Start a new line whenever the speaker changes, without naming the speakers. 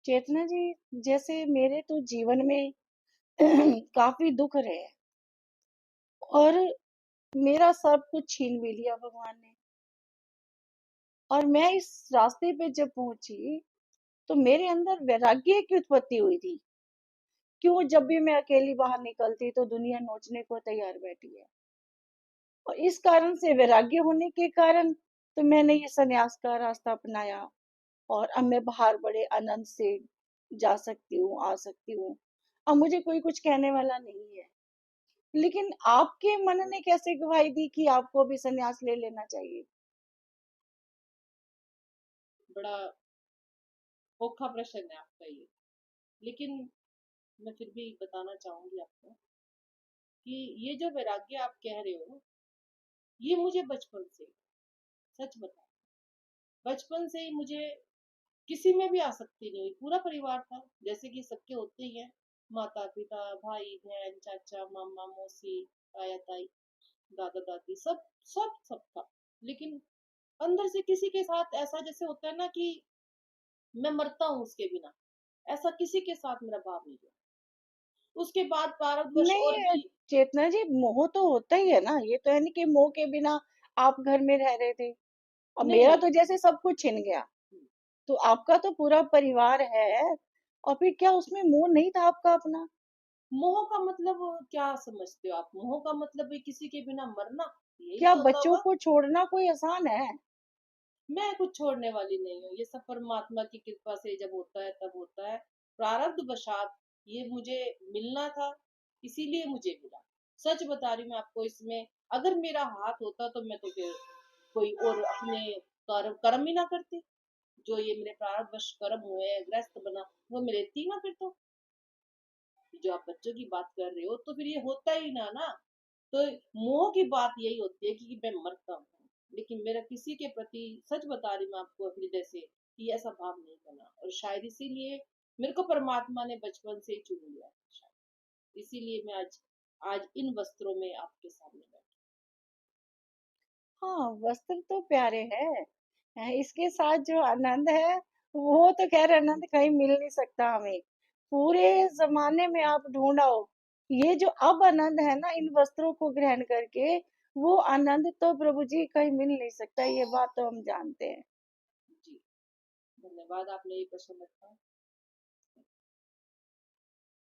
चेतना जी, जैसे मेरे तो जीवन में काफी दुख रहे और मेरा सब कुछ छीन भी लिया भगवान ने। और मैं इस रास्ते पे जब पहुंची तो मेरे अंदर वैराग्य की उत्पत्ति हुई थी। क्यों, जब भी मैं अकेली बाहर निकलती तो दुनिया नोचने को तैयार बैठी है। और इस कारण से, वैराग्य होने के कारण, तो मैंने ये सन्यास का रास्ता अपनाया। और अब मैं बाहर बड़े आनंद से जा सकती हूँ, आ सकती हूँ। अब मुझे कोई कुछ कहने वाला नहीं है। लेकिन आपके मन ने कैसे गवाही दी कि आपको भी सन्यास ले लेना चाहिए?
बड़ा औखा प्रश्न है आपका ये। लेकिन मैं फिर भी बताना चाहूंगी आपको कि ये जो वैराग्य आप कह रहे हो, ये मुझे बचपन से, सच बता, बचपन से ही मुझे किसी में भी आसक्ति नहीं हुई। पूरा परिवार था, जैसे कि सबके होते ही हैं, माता पिता, भाई बहन, चाचा मामा मौसी, ताया ताई, दादा दादी, सब सब सब था। लेकिन अंदर से किसी के साथ ऐसा जैसे होता है ना कि मैं मरता हूँ उसके बिना, ऐसा किसी के साथ मेरा भाव नहीं है। उसके बाद भारतवर्ष और
नहीं,
भी।
चेतना जी, मोह तो होता ही है ना। ये तो है नहीं कि मोह के बिना आप घर में रह रहे थे। और
नहीं
मेरा
नहीं।
तो जैसे सब कुछ छिन गया। तो आपका तो पूरा परिवार है, और फिर क्या उसमें मोह नहीं था आपका अपना?
मोह का मतलब क्या समझते हो आप? मोह का मतलब है किसी के बिना मरना, यही
क्या
तो होता
बच्चों
होगा।
को छोड़ना कोई आसान है?
मैं कुछ छोड़ने वाली नहीं हूँ, ये सब परमात्मा की कृपा से जब होता है तब होता है। प्रारब्ध वशात ये मुझे मिलना था, इसीलिए मुझे मिला। सच बता रही हूँ मैं आपको इसमें। अगर मेरा हाथ होता तो मैं तो फिर कोई और अपने कर्म ही ना करती। जो ये मेरे प्रारब्ध वश कर्म हुए, ग्रस्त बना, वो मेरे थी ना फिर तो। जो आप बच्चों की बात कर रहे हो तो फिर ये होता ही ना। तो मोह की बात यही होती है कि मैं मरता हूँ। लेकिन मेरा किसी के प्रति, सच बता रही मैं आपको हृदय से, कि ऐसा भाव नहीं बना। और शायद इसीलिए मेरे को परमात्मा ने बचपन से ही चुन लिया है, शायद इसीलिए मैं आज आज इन वस्त्रों में आपके सामने बैठी।
हाँ, वस्त्र तो प्यारे हैं, इसके साथ जो आनंद है, वो तो खैर आनंद कहीं मिल नहीं सकता हमें। पूरे जमाने में आप ढूंढाओ, ये जो अब आनंद है ना इन वस्त्रों को ग्रहण करके, वो आनंद तो प्रभु जी कहीं मिल नहीं सकता। ये बात तो हम जानते हैं।
जी, धन्यवाद, आपने ये प्रश्न रखा।